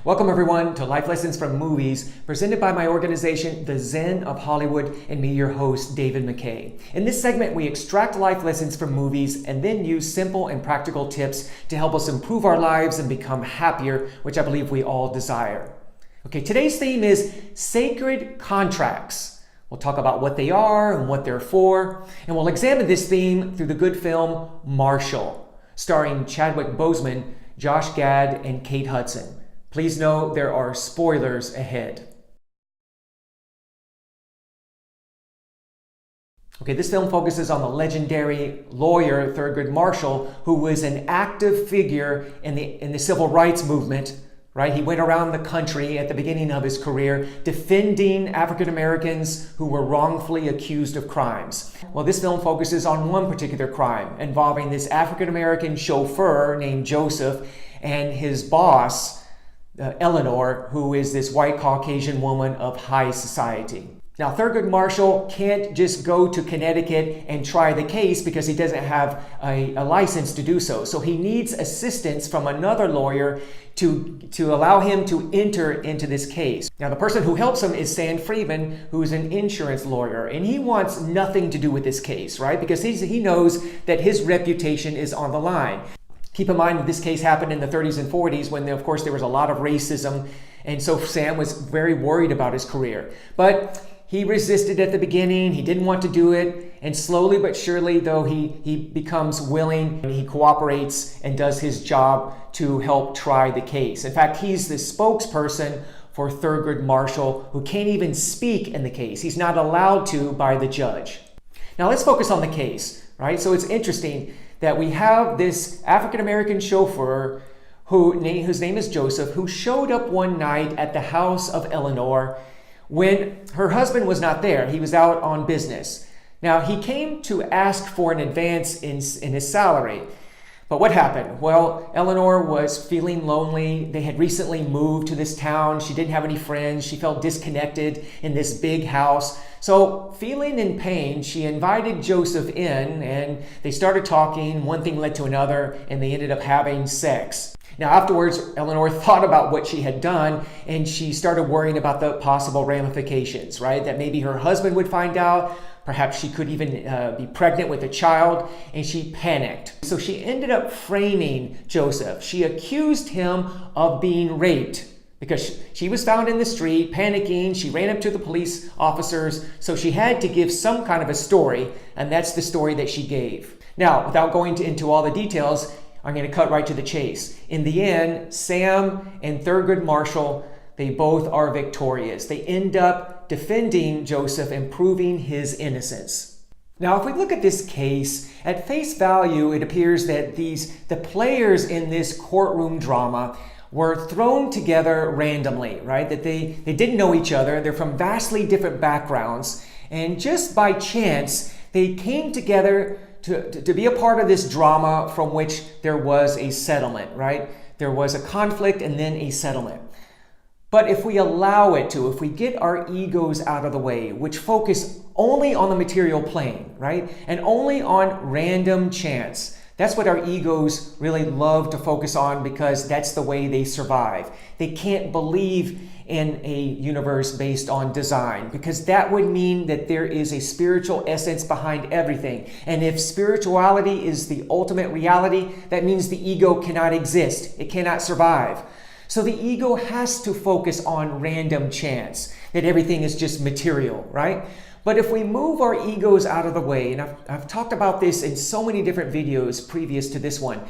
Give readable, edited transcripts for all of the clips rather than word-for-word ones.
Welcome everyone to Life Lessons from Movies, presented by my organization, The Zen of Hollywood, and me, your host, David McKay. In this segment, we extract life lessons from movies and then use simple and practical tips to help us improve our lives and become happier, which I believe we all desire. Okay, today's theme is sacred contracts. We'll talk about what they are and what they're for, and we'll examine this theme through the good film Marshall, starring Chadwick Boseman, Josh Gad, and Kate Hudson. Please know there are spoilers ahead. Okay, this film focuses on the legendary lawyer Thurgood Marshall, who was an active figure in the civil rights movement. Right? He went around the country at the beginning of his career defending African Americans who were wrongfully accused of crimes. Well, this film focuses on one particular crime involving this African American chauffeur named Joseph and his boss, Eleanor, who is this white Caucasian woman of high society. Now, Thurgood Marshall can't just go to Connecticut and try the case because he doesn't have a license to do so. So he needs assistance from another lawyer to allow him to enter into this case. Now, the person who helps him is Sam Freeman, who is an insurance lawyer, and he wants nothing to do with this case, right? Because he knows that his reputation is on the line. Keep in mind that this case happened in the 30s and 40s when, of course, there was a lot of racism. And so Sam was very worried about his career. But he resisted at the beginning. He didn't want to do it. And slowly but surely, though, he becomes willing and he cooperates and does his job to help try the case. In fact, he's the spokesperson for Thurgood Marshall, who can't even speak in the case. He's not allowed to by the judge. Now let's focus on the case, right? So it's interesting that we have this African-American chauffeur whose name is Joseph, who showed up one night at the house of Eleanor when her husband was not there. He was out on business. Now, he came to ask for an advance in his salary. But what happened? Well, Eleanor was feeling lonely. They had recently moved to this town. She didn't have any friends. She felt disconnected in this big house. So, feeling in pain, she invited Joseph in and they started talking. One thing led to another and they ended up having sex. Now, afterwards, Eleanor thought about what she had done and she started worrying about the possible ramifications, right? That maybe her husband would find out. Perhaps she could even be pregnant with a child, and she panicked. So she ended up framing Joseph. She accused him of being raped because she was found in the street panicking. She ran up to the police officers. So she had to give some kind of a story, and that's the story that she gave. Now, without going into all the details, I'm going to cut right to the chase. In the end, Sam and Thurgood Marshall, they both are victorious. They end up defending Joseph and proving his innocence. Now, if we look at this case, at face value, it appears that the players in this courtroom drama were thrown together randomly, right? That they didn't know each other. They're from vastly different backgrounds. And just by chance, they came together to be a part of this drama from which there was a settlement, right? There was a conflict and then a settlement. But if we allow it to, if we get our egos out of the way, which focus only on the material plane, right? And only on random chance, that's what our egos really love to focus on because that's the way they survive. They can't believe in a universe based on design because that would mean that there is a spiritual essence behind everything. And if spirituality is the ultimate reality, that means the ego cannot exist. It cannot survive. So the ego has to focus on random chance, that everything is just material, right? But if we move our egos out of the way, and I've talked about this in so many different videos previous to this one,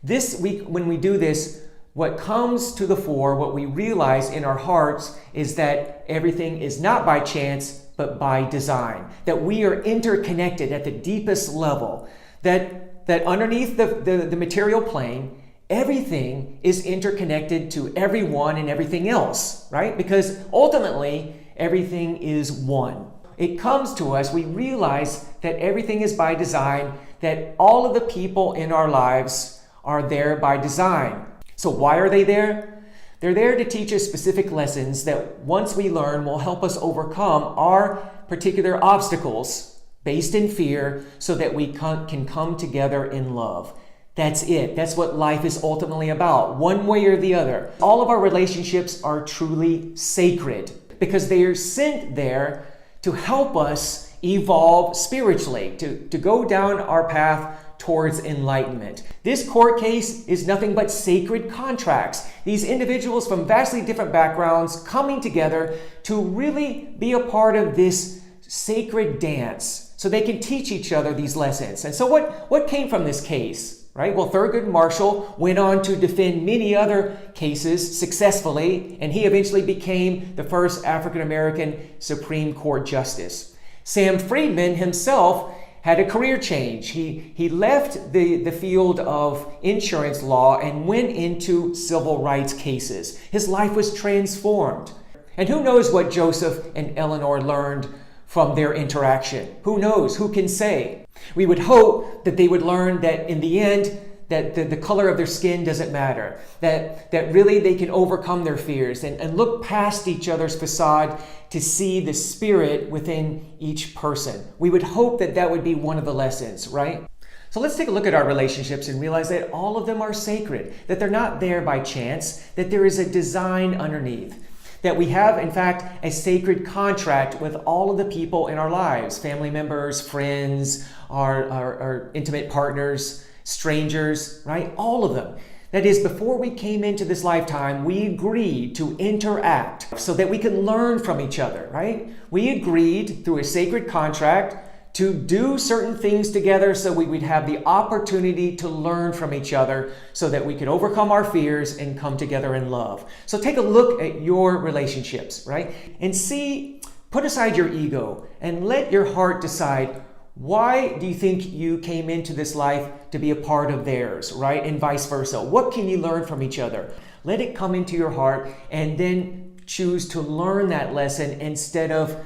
this week when we do this, what comes to the fore, what we realize in our hearts is that everything is not by chance, but by design. That we are interconnected at the deepest level, that underneath the material plane, everything is interconnected to everyone and everything else, right? Because ultimately, everything is one. It comes to us, we realize that everything is by design, that all of the people in our lives are there by design. So why are they there? They're there to teach us specific lessons that once we learn will help us overcome our particular obstacles based in fear so that we can come together in love. That's it. That's what life is ultimately about, one way or the other. All of our relationships are truly sacred because they are sent there to help us evolve spiritually, to go down our path towards enlightenment. This court case is nothing but sacred contracts. These individuals from vastly different backgrounds coming together to really be a part of this sacred dance so they can teach each other these lessons. And so what came from this case? Right? Well, Thurgood Marshall went on to defend many other cases successfully, and he eventually became the first African-American Supreme Court Justice. Sam Friedman himself had a career change. He left the field of insurance law and went into civil rights cases. His life was transformed. And who knows what Joseph and Eleanor learned from their interaction? Who knows? Who can say? We would hope that they would learn that in the end, that the color of their skin doesn't matter, that really they can overcome their fears and look past each other's facade to see the spirit within each person. We would hope that that would be one of the lessons, right? So let's take a look at our relationships and realize that all of them are sacred, that they're not there by chance, that there is a design underneath. That we have, in fact, a sacred contract with all of the people in our lives, family members, friends, our intimate partners, strangers, right? All of them. That is, before we came into this lifetime, we agreed to interact so that we can learn from each other, right? We agreed through a sacred contract to do certain things together so we would have the opportunity to learn from each other so that we could overcome our fears and come together in love. So take a look at your relationships, right? And see, put aside your ego and let your heart decide, why do you think you came into this life to be a part of theirs, right? And vice versa. What can you learn from each other? Let it come into your heart and then choose to learn that lesson instead of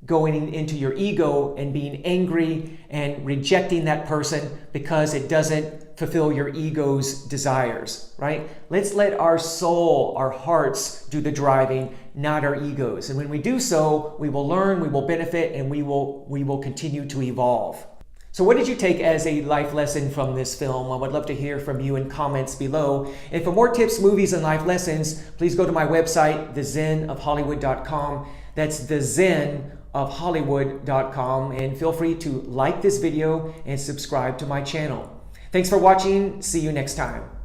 going into your ego and being angry and rejecting that person because it doesn't fulfill your ego's desires, right? Let's let our soul, our hearts do the driving, not our egos. And when we do so, we will learn, we will benefit, and we will continue to evolve. So what did you take as a life lesson from this film? I would love to hear from you in comments below. And for more tips, movies, and life lessons, please go to my website, thezenofhollywood.com. That's thezenofhollywood.com, and feel free to like this video and subscribe to my channel. Thanks for watching. See you next time.